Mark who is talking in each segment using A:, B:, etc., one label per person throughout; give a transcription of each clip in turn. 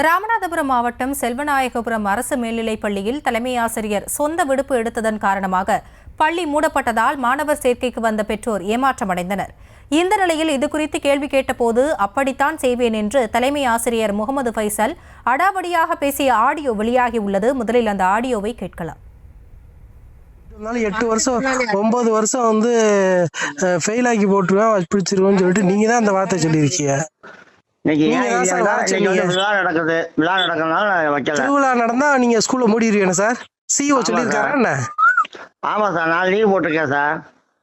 A: ராமநாதபுரம் மாவட்டம் செல்வநாயகபுரம் அரசு மேல்நிலைப் பள்ளியில் தலைமை ஆசிரியர் சொந்த விடுப்பு எடுத்ததன் காரணமாக பள்ளி மூடப்பட்டதால் மாணவர் சேர்க்கைக்கு வந்த பெற்றோர் ஏமாற்றமடைந்தனர். இந்த நிலையில் இதுகுறித்து கேள்வி கேட்டபோது அப்படித்தான் செய்வேன் என்று தலைமை ஆசிரியர் முகமது ஃபைசல் அடாவடியாக பேசிய ஆடியோ வெளியாகியுள்ளது. முதலில் அந்த ஆடியோவை கேட்கலாம்.
B: 8 வருஷம் 9 வருஷம் வந்து ஃபெயில் ஆகி போட்டுருவேன் பிடிச்சிருவோன்னு சொல்லிட்டு நீங்க தான் அந்த வார்த்தை சொல்லியிருக்கீங்க. திருவிழா நடந்தா நீங்க ஸ்கூல்ல மூடிடுவீங்க சார். சிஓ சொல்லியிருக்காரா என்ன?
C: ஆமா சார், நான் லீவ் போட்டிருக்கேன் சார்.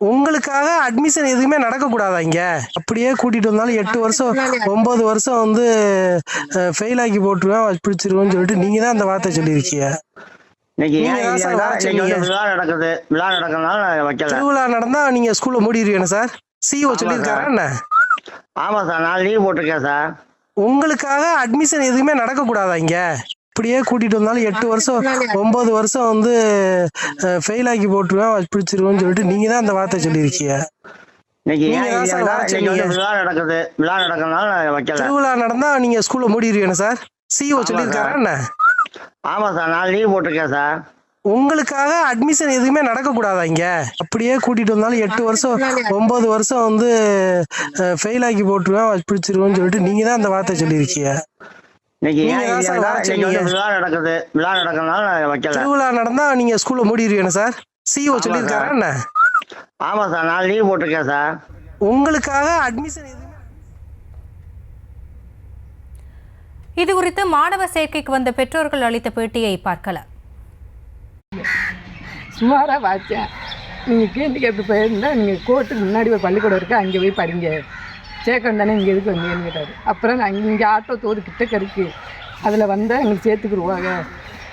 B: உங்களுக்காக அட்மிஷன் எதுவுமே நடக்க கூடாதா? இங்க அப்படியே கூட்டிட்டு வந்தாலும் 8 வருஷம் 9 வருஷம் வந்து ஃபெயில் ஆகி போட்டுருவேன் பிடிச்சிருவோன்னு சொல்லிட்டு நீங்க தான் அந்த வார்த்தை சொல்லியிருக்கீங்க. திருவிழா நடந்தா நீங்க ஸ்கூல்ல மூடிடுவீங்க சார். சிஓ சொல்லியிருக்காரா என்ன?
C: ஆமா சார், நான் லீவ் போட்டிருக்கேன் சார்.
B: உங்களுக்காக அட்மிஷன் எதுவுமே நடக்க கூடாதா? இங்க அப்படியே கூட்டிட்டு வந்தாலும் 8 வருஷம் 9 வருஷம் வந்து ஃபெயில் ஆகி போட்டுருவேன் பிடிச்சிருவோன்னு சொல்லிட்டு நீங்க தான் அந்த வார்த்தை சொல்லியிருக்கீங்க. திருவிழா நடந்தா நீங்க ஸ்கூல்ல மூடிடுவீங்க சார். சிஓ சொல்லியிருக்காரா என்ன?
C: ஆமா சார், நான் லீவ் போட்டிருக்கேன் சார்.
B: உங்களுக்காக அட்மிஷன் எதுவுமே நடக்க கூடாதா? இங்க அப்படியே கூட்டிட்டு வந்தாலும் 8 வருஷம் 9 வருஷம் வந்து ஃபெயில் ஆகி போட்டுருவேன் பிடிச்சிருவோன்னு சொல்லிட்டு நீங்க தான் அந்த வார்த்தை சொல்லியிருக்கீங்க. திருவிழா நடந்தா நீங்க ஸ்கூல்ல மூடிடுவீங்க சார். சிஓ சொல்லியிருக்காரா என்ன?
C: ஆமா சார், நான் லீவ் போட்டிருக்கேன் சார்.
B: உங்களுக்காக அட்மிஷன்
A: இது குறித்து மாணவர் சேர்க்கைக்கு வந்த பெற்றோர்கள் அளித்த பேட்டியை பார்க்கலாம்.
D: சுமாராக வாச்சேன். நீங்கள் கேள்வி கேட்டு போயிருந்தா நீங்கள் கோர்ட்டுக்கு முன்னாடி ஒரு பள்ளிக்கூடம் இருக்குது, அங்கே போய் படிங்க, சேர்க்கணும் தானே, இங்கே எதுக்கு வந்தீங்கன்னு கேட்டார். அப்புறம் நான் இங்கே ஆட்டோ தோது கிட்டக்க இருக்குது, அதில் வந்தால் எங்களுக்கு சேர்த்துக்குருவாங்க,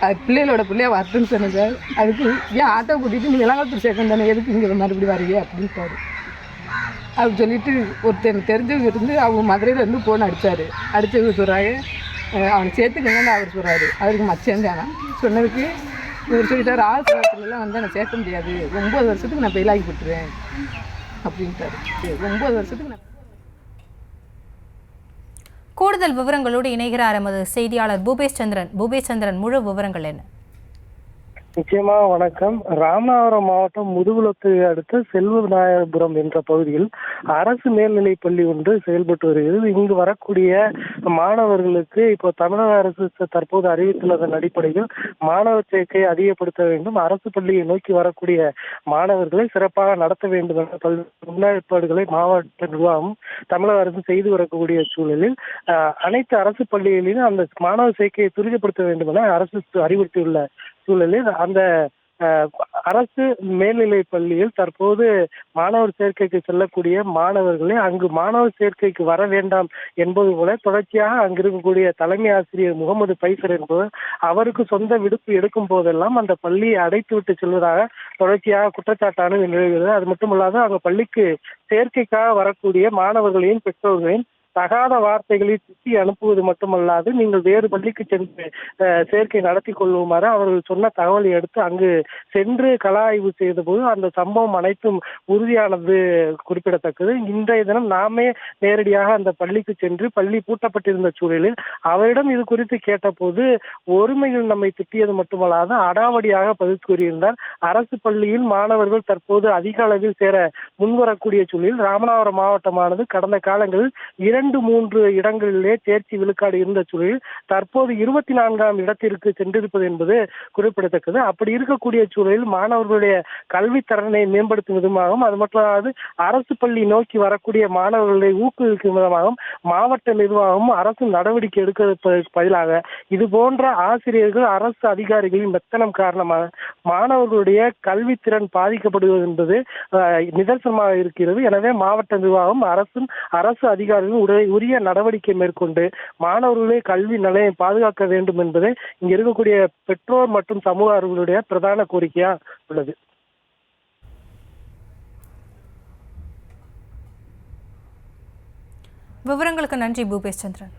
D: அது பிள்ளைகளோட பிள்ளையா வரட்டுன்னு சொன்னேன் சார். அதுக்கு ஏன் ஆட்டோ கூட்டிகிட்டு நீங்கள் இளங்கத்தூர் சேர்க்கணும் தானே, எதுக்கு இங்கே மறுபடியும் வரீங்க அப்படின்ட்டாரு. அப்படி சொல்லிட்டு ஒருத்தர் தெரிஞ்சவங்க இருந்து அவங்க மதுரையிலேருந்து ஃபோன் அடித்தார். அடித்தவங்க சொல்கிறாங்க அவனை சேர்த்துக்கங்கன்னு அவர் சொல்கிறாரு. அவருக்கு மச்சம் தானா சொன்னதுக்கு இவர் சொல்லிட்டார், ஆசிரியர்கள்லாம் வந்து நான் சேர்க்க முடியாது, 9 வருஷத்துக்கு நான் ஃபெயில் ஆகி போட்டுருவேன் அப்படின்ட்டாரு. 9 வருஷத்துக்கு நான்.
A: கூடுதல் விவரங்களோடு இணைகிறார் எமது செய்தியாளர் பூபேஷ் சந்திரன். பூபேஷ் சந்திரன், முழு விவரங்கள் என்ன?
B: நிச்சயமா வணக்கம். ராமநாதபுரம் மாவட்டம் முதுகுளத்தை அடுத்த செல்வநாயகபுரம் என்ற பகுதியில் அரசு மேல்நிலைப் பள்ளி ஒன்று செயல்பட்டு வருகிறது. இங்கு வரக்கூடிய மாணவர்களுக்கு இப்போ தமிழக அரசு தற்போது அறிவித்துள்ளதன் அடிப்படையில் மாணவர் சேர்க்கை அதிகப்படுத்த வேண்டும், அரசு பள்ளியை நோக்கி வரக்கூடிய மாணவர்களை சிறப்பாக நடத்த வேண்டும் என்ற பல்வேறு முன்னேற்பாடுகளை மாவட்ட நிர்வாகம் தமிழக அரசு செய்து வரக்கூடிய சூழலில் அனைத்து அரசு பள்ளிகளிலும் அந்த மாணவர் சேர்க்கையை துரிதப்படுத்த வேண்டும் என அரசு அறிவுறுத்தியுள்ள சூழலில் அந்த அரசு மேல்நிலைப் பள்ளியில் தற்போது மாணவர் சேர்க்கைக்கு செல்லக்கூடிய மாணவர்களை அங்கு மாணவர் சேர்க்கைக்கு வர வேண்டாம் என்பது போல தொடர்ச்சியாக அங்கு இருக்கக்கூடிய தலைமை ஆசிரியர் முகமது ஃபைசல் என்பவர் அவருக்கு சொந்த விடுப்பு எடுக்கும் போதெல்லாம் அந்த பள்ளியை அடைத்து விட்டு செல்வதாக தொடர்ச்சியாக குற்றச்சாட்டானது நிலவுகிறது. அது மட்டுமல்லாது அங்கு பள்ளிக்கு சேர்க்கைக்காக வரக்கூடிய மாணவர்களையும் பெற்றோர்களையும் தகாத வார்த்தைகளை திட்டி அனுப்புவது மட்டுமல்லாது நீங்கள் வேறு பள்ளிக்கு சென்று சேர்க்கை நடத்தி கொள்ளுமாறு அவர்கள் சொன்ன தகவலை எடுத்து அங்கு சென்று கள ஆய்வு செய்த போது அந்த சம்பவம் அனைத்தும் உறுதியானது குறிப்பிடத்தக்கது. இன்றைய தினம் நாமே நேரடியாக அந்த பள்ளிக்கு சென்று பள்ளி பூட்டப்பட்டிருந்த சூழலில் அவரிடம் இது குறித்து கேட்டபோது ஒருமையில் நம்மை திட்டியது மட்டுமல்லாது அடாவடியாக பதில் கூறியிருந்தார். அரசு பள்ளியில் மாணவர்கள் தற்போது அதிக அளவில் சேர முன்வரக்கூடிய சூழலில் ராமநாதபுரம் மாவட்டமானது கடந்த காலங்களில் 2-3 இடங்களிலே தேர்ச்சி விழுக்காடு இருந்த சூழலில் தற்போது 24ஆம் இடத்திற்கு சென்றிருப்பது என்பது குறிப்பிடத்தக்கது. அப்படி இருக்கக்கூடிய சூழலில் மாணவர்களுடைய கல்வித்தரனை மேம்படுத்தும் விதமாகவும் அது மட்டுமல்லாது அரசு பள்ளி நோக்கி வரக்கூடிய மாணவர்களை ஊக்குவிக்கும் விதமாகவும் மாவட்ட நிர்வாகமும் அரசு நடவடிக்கை எடுப்பதற்கு பதிலாக இது போன்ற ஆசிரியர்கள் அரசு அதிகாரிகளின் மெத்தனம் காரணமாக மாணவர்களுடைய கல்வித்திறன் பாதிக்கப்படுவது என்பது நிதர்சனமாக இருக்கிறது. எனவே மாவட்ட நிர்வாகம் அரசு அதிகாரிகள் உரிய நடவடிக்கை மேற்கொண்டு மாணவர்களுடைய கல்வி நிலையை பாதுகாக்க வேண்டும் என்பது இங்க இருக்கக்கூடிய பெற்றோர் மற்றும் சமூக அறிவுடைய பிரதான கோரிக்கையா உள்ளது.
A: விவரங்களுக்கு நன்றி பூபேஷ் சந்திரன்.